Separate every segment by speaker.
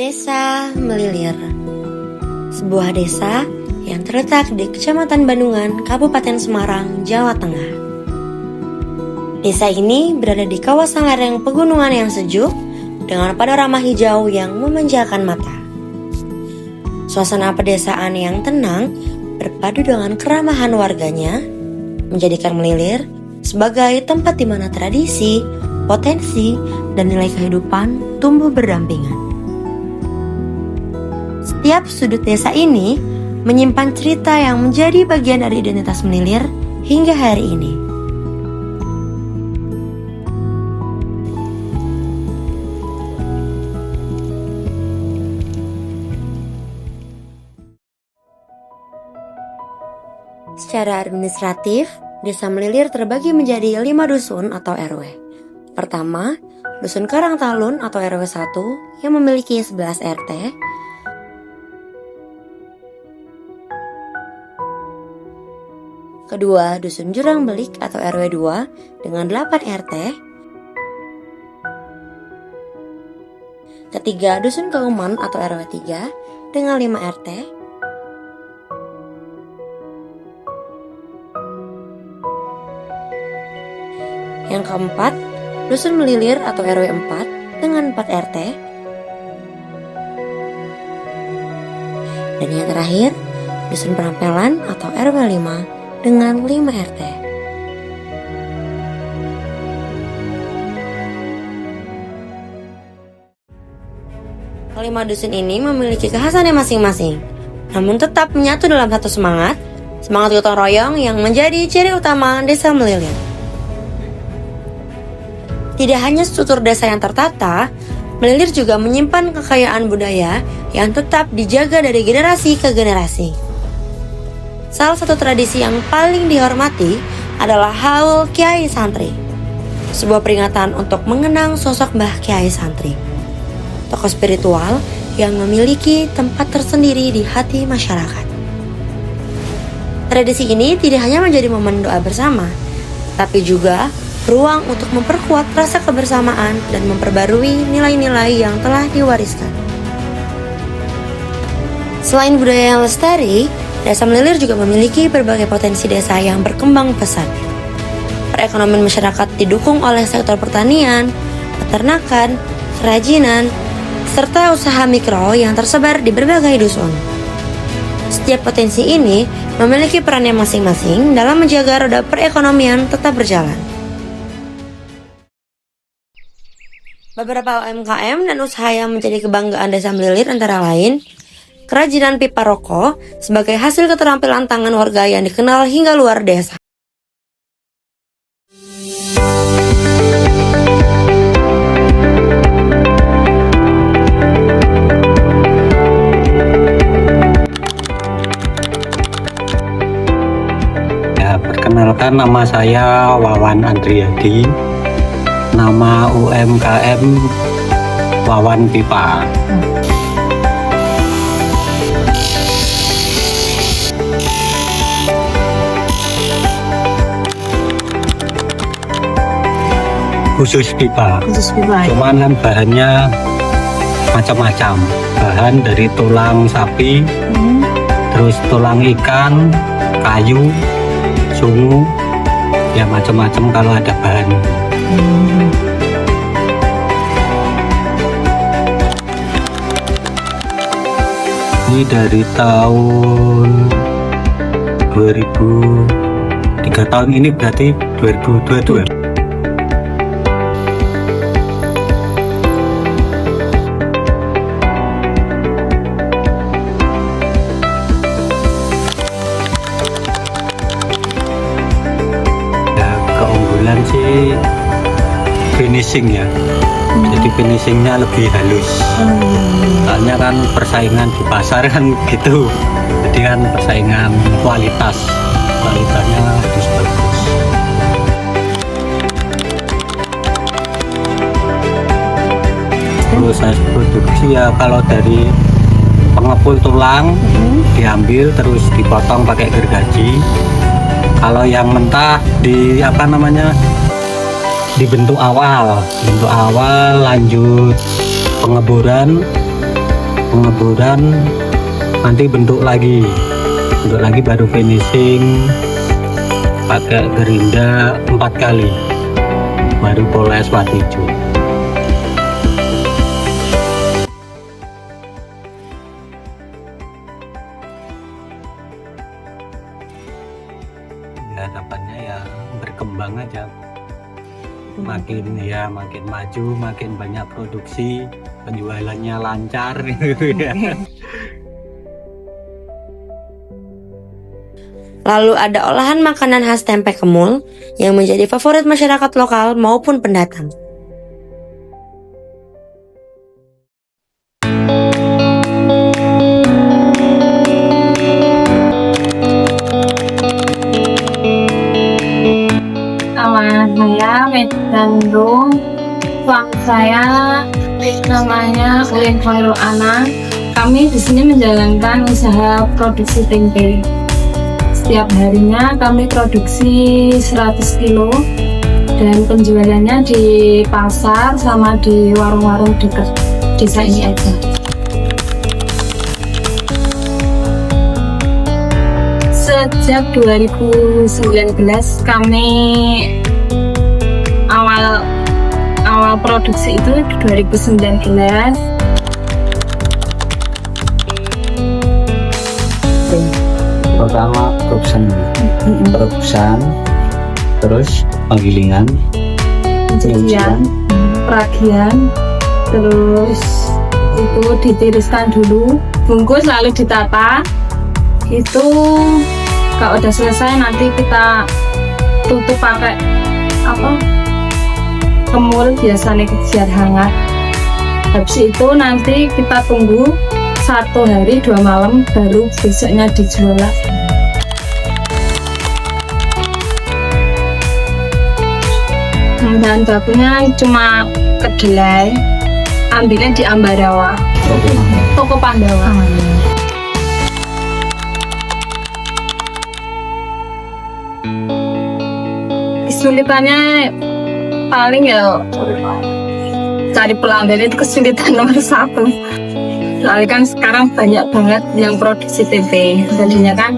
Speaker 1: Desa Melilir, sebuah desa yang terletak di Kecamatan Bandungan, Kabupaten Semarang, Jawa Tengah. Desa ini berada di kawasan lereng pegunungan yang sejuk dengan panorama hijau yang memanjakan mata. Suasana pedesaan yang tenang berpadu dengan keramahan warganya menjadikan Melilir sebagai tempat di mana tradisi, potensi, dan nilai kehidupan tumbuh berdampingan. Setiap sudut desa ini menyimpan cerita yang menjadi bagian dari identitas Melilir hingga hari ini. Secara administratif, Desa Melilir terbagi menjadi 5 dusun atau RW. Pertama, Dusun Karangtalun atau RW 1 yang memiliki 11 RT. Kedua, Dusun Jurang Belik atau RW 2 dengan 8 RT. Ketiga, Dusun Kauman atau RW 3 dengan 5 RT. Yang keempat, Dusun Melilir atau RW 4 dengan 4 RT. Dan yang terakhir, Dusun Perampelan atau RW 5 dengan 5 RT. Kelima dusun ini memiliki kekhasannya masing-masing, namun tetap menyatu dalam satu semangat gotong royong yang menjadi ciri utama Desa Melilir. Tidak hanya struktur desa yang tertata, Melilir juga menyimpan kekayaan budaya yang tetap dijaga dari generasi ke generasi. Salah satu tradisi yang paling dihormati adalah Haul Kiai Santri, sebuah peringatan untuk mengenang sosok Mbah Kiai Santri, tokoh spiritual yang memiliki tempat tersendiri di hati masyarakat. Tradisi ini tidak hanya menjadi momen doa bersama, tapi juga ruang untuk memperkuat rasa kebersamaan dan memperbarui nilai-nilai yang telah diwariskan. Selain budaya yang lestari, Desa Melilir juga memiliki berbagai potensi desa yang berkembang pesat. Perekonomian masyarakat didukung oleh sektor pertanian, peternakan, kerajinan, serta usaha mikro yang tersebar di berbagai dusun. Setiap potensi ini memiliki perannya masing-masing dalam menjaga roda perekonomian tetap berjalan. Beberapa UMKM dan usaha yang menjadi kebanggaan Desa Melilir antara lain kerajinan pipa rokok sebagai hasil keterampilan tangan warga yang dikenal hingga luar desa.
Speaker 2: Ya, perkenalkan nama saya Wawan Andriadi, nama UMKM Wawan Pipa. Khusus pipa. Cuman kan bahannya macam-macam. Bahan dari tulang sapi, terus tulang ikan, kayu, sungu, ya macam-macam kalau ada bahan. Ini dari tahun 2003, tahun ini berarti 2022. Sih finishing ya, jadi finishingnya lebih halus. Soalnya kan persaingan di pasar kan gitu, jadi kan persaingan kualitasnya harus bagus. Proses produksi ya kalau dari pengepul tulang diambil terus dipotong pakai gergaji. Kalau yang mentah dibentuk awal, lanjut pengeboran, pengeboran nanti bentuk lagi baru finishing pakai gerinda 4 kali baru poles warna hijau. Harapannya ya berkembang aja, makin maju, makin banyak produksi, penjualannya lancar gitu ya.
Speaker 1: Lalu ada olahan makanan khas tempe kemul yang menjadi favorit masyarakat lokal maupun pendatang.
Speaker 3: Nama saya Medandung, suami saya namanya Ulin Khairul Anam. Kami di sini menjalankan usaha produksi tempe. Setiap harinya kami produksi 100 kilo dan penjualannya di pasar sama di warung-warung dekat desa ini aja. Sejak 2019 kami awal produksi itu 2019.
Speaker 2: Pertama perebusan, terus penggilingan,
Speaker 3: pencucian, peragian, terus itu ditiriskan dulu, bungkus lalu ditata. Itu kalau udah selesai nanti kita tutup pakai kemul, biasanya biar hangat. Habis itu nanti kita tunggu 1 hari 2 malam baru besoknya dijual. Dan bakunya cuma kedelai, ambilnya di Ambarawa, toko Pandawa. Kesulitannya paling ya cari pelanggan, itu kesulitan nomor 1. Soalnya kan sekarang banyak banget yang produksi tempe, jadinya kan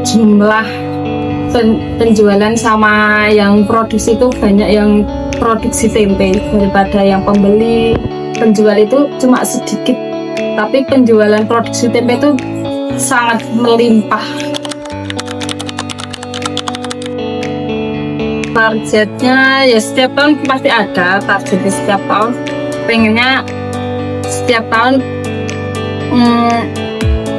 Speaker 3: jumlah penjualan sama yang produksi itu banyak yang produksi tempe daripada yang pembeli. Penjual itu cuma sedikit, tapi penjualan produksi tempe itu sangat melimpah. Targetnya ya setiap tahun pasti ada targetnya, setiap tahun pengennya setiap tahun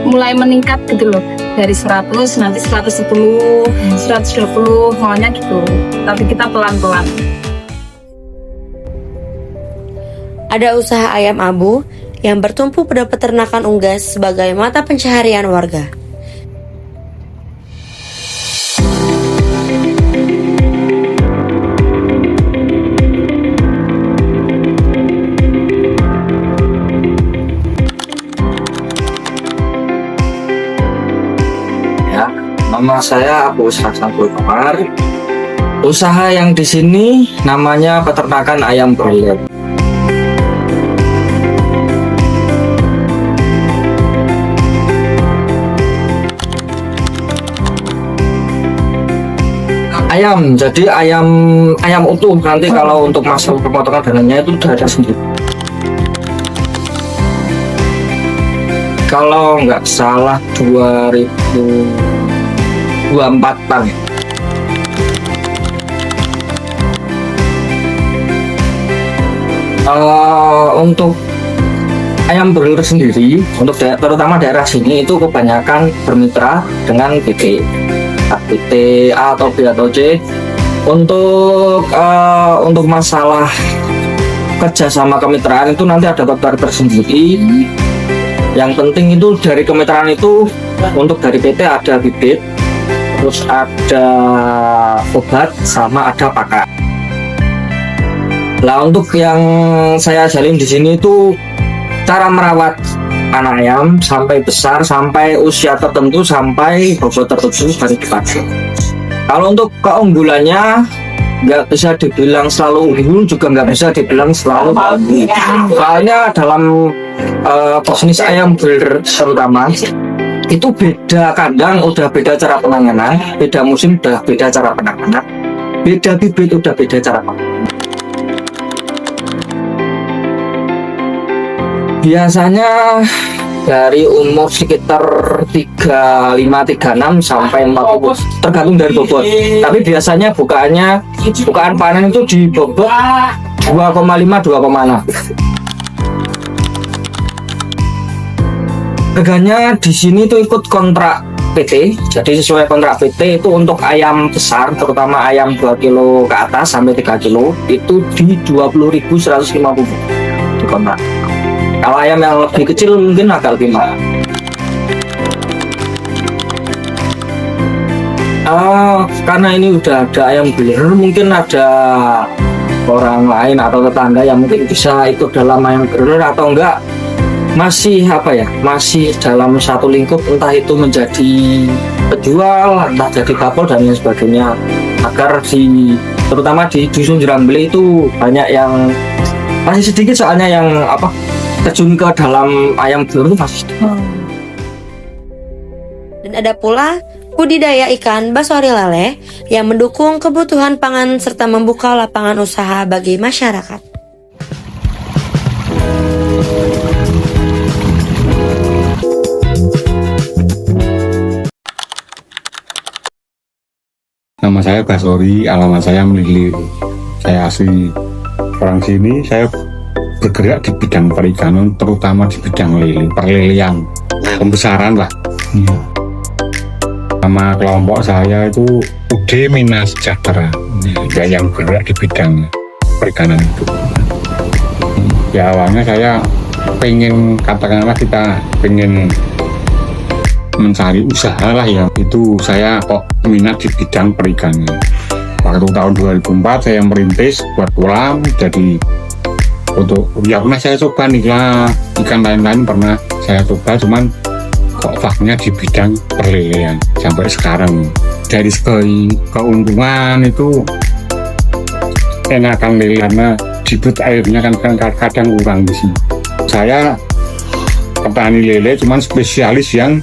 Speaker 3: mulai meningkat gitu loh, dari 100 nanti 110, 120 maunya gitu, tapi kita pelan-pelan.
Speaker 1: Ada usaha ayam abu yang bertumpu pada peternakan unggas sebagai mata pencaharian warga.
Speaker 4: Nama saya Abu Hasan Kulkamar. Usaha yang di sini namanya peternakan ayam broiler. Jadi ayam utuh. Nanti kalau untuk masalah pemotongan dananya itu sudah ada sendiri. Kalau nggak salah 2024-an. Untuk ayam broiler sendiri, untuk terutama daerah sini itu kebanyakan bermitra dengan PT A atau B atau C. Untuk masalah kerjasama kemitraan itu nanti ada kabar tersendiri. Yang penting itu dari kemitraan itu, untuk dari PT ada bibit, terus ada obat, sama ada pakan. Nah, untuk yang saya jalin di sini itu cara merawat anak ayam sampai besar, sampai usia tertentu, sampai bobot tertentu baru dipakai. Kalau untuk keunggulannya nggak bisa dibilang selalu unggul, juga nggak bisa dibilang selalu bagus. Soalnya dalam bisnis ayam broiler terutama itu beda kandang, udah beda cara penanganan, beda musim udah beda cara penanganan, beda bibit udah beda cara penanganan. Biasanya dari umur sekitar 35-36 sampai 40 tergantung dari bobot. Tapi biasanya bukaan panen itu di bobot 2,5-2,6. Harganya di sini tuh ikut kontrak PT. Jadi sesuai kontrak PT itu untuk ayam besar, terutama ayam 2 kilo ke atas sampai 3 kilo itu di 20.150 di kontrak. Kalau ayam yang lebih kecil mungkin agak lebih mahal. Karena ini udah ada ayam broiler, mungkin ada orang lain atau tetangga yang mungkin bisa ikut dalam ayam broiler atau enggak, masih dalam satu lingkup, entah itu menjadi penjual, entah jadi kapol dan lain sebagainya, agar terutama di dusun Jeramble itu banyak yang masih sedikit soalnya yang terjun ke dalam ayam broiler itu masih sedikit.
Speaker 1: Dan ada pula budidaya ikan basori lele yang mendukung kebutuhan pangan serta membuka lapangan usaha bagi masyarakat.
Speaker 5: Nama saya Basori, alamat saya Melilir. Saya asli orang sini. Saya bergerak di bidang perikanan, terutama di bidang lele, perlelean, pembesaran lah. Nama kelompok saya itu UD Mina Sejahtera, yang bergerak di bidang perikanan itu. Ya awalnya saya pengen, katakanlah kita pengen mencari usaha lah ya, itu saya kok minat di bidang perikanan. Waktu tahun 2004 saya merintis buat kolam, jadi untuk ya pernah saya coba nih lah, ikan lain-lain pernah saya coba, cuman kok faknya di bidang perlelean sampai sekarang. Dari segi keuntungan itu enakan lele karena debit airnya kan kadang kurang di sini. Saya petani lele cuman spesialis yang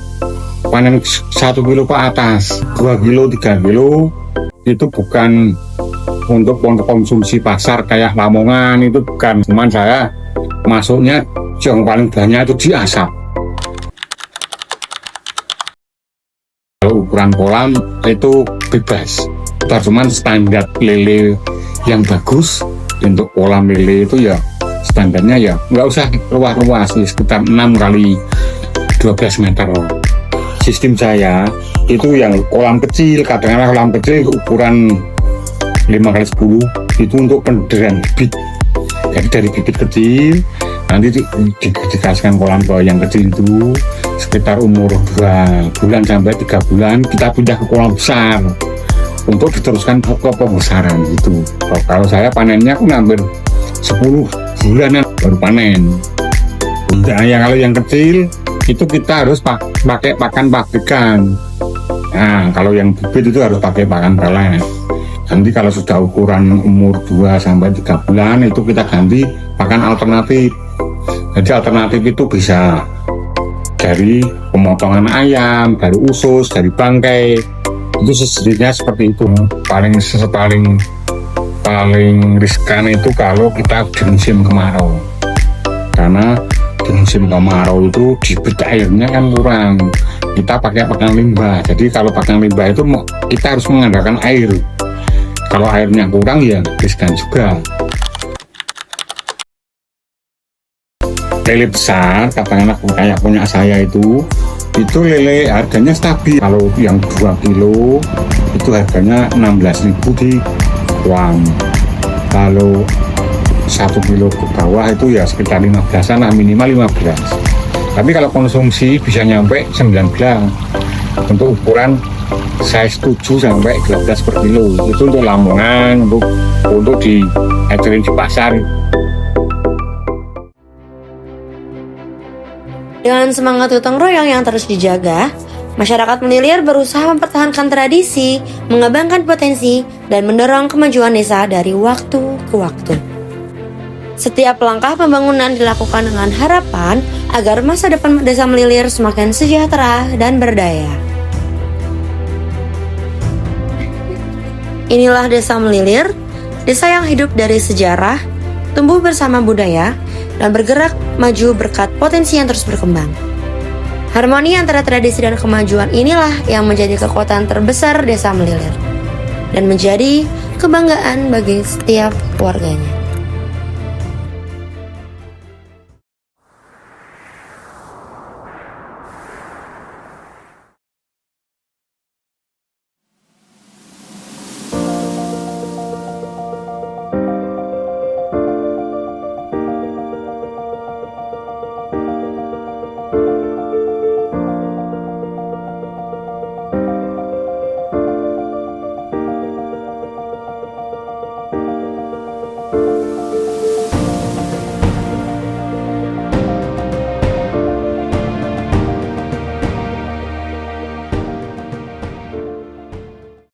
Speaker 5: panen 1 kilo ke atas, 2 kilo, 3 kilo itu bukan untuk konsumsi pasar kayak Lamongan, itu bukan. Cuman saya masuknya yang paling banyak itu di asap. Kalau ukuran kolam itu bebas, cuman standar lele yang bagus untuk kolam lele itu ya standarnya ya nggak usah luas-luas, sekitar 6 kali 12 meter. Sistem saya itu yang kolam kecil, kadang-kadang kolam kecil ukuran 5x10 itu untuk penderan bibit. Jadi dari bibit kecil nanti dikasihkan kolam ke yang kecil itu sekitar umur 2 bulan sampai 3 bulan kita pindah ke kolam besar untuk diteruskan ke pembesaran itu. Kalau saya panennya aku hampir 10 bulanan baru panen. Kalau yang kecil itu kita harus pakai pakan pabrikan. Nah, kalau yang bibit itu harus pakai pakan pelet. Nanti kalau sudah ukuran umur 2 sampai 3 bulan itu kita ganti pakan alternatif. Jadi alternatif itu bisa dari pemotongan ayam, dari usus, dari bangkai. Itu sesudahnya seperti itu. Paling riskan itu kalau kita di musim kemarau. Karena di musim kemarau itu debit airnya kan kurang, kita pakai pakan limbah. Jadi kalau pakan limbah itu kita harus mengandalkan air. Kalau airnya kurang ya riskan juga. Lele besar, katakanlah kayak punya saya itu lele harganya stabil. Kalau yang 2 kilo itu harganya 16.000 di uang. Kalau 1 kilo ke bawah itu ya sekitar 15-an lah, minimal 15. Tapi kalau konsumsi bisa nyampe 19 untuk ukuran size 7 sampai 12 per kilo. Itu untuk Lamongan, untuk di ecerin di pasar.
Speaker 1: Dengan semangat gotong royong yang terus dijaga, masyarakat Melilir berusaha mempertahankan tradisi, mengembangkan potensi, dan mendorong kemajuan desa dari waktu ke waktu. Setiap langkah pembangunan dilakukan dengan harapan agar masa depan Desa Melilir semakin sejahtera dan berdaya. Inilah Desa Melilir, desa yang hidup dari sejarah, tumbuh bersama budaya, dan bergerak maju berkat potensi yang terus berkembang. Harmoni antara tradisi dan kemajuan inilah yang menjadi kekuatan terbesar Desa Melilir dan menjadi kebanggaan bagi setiap warganya.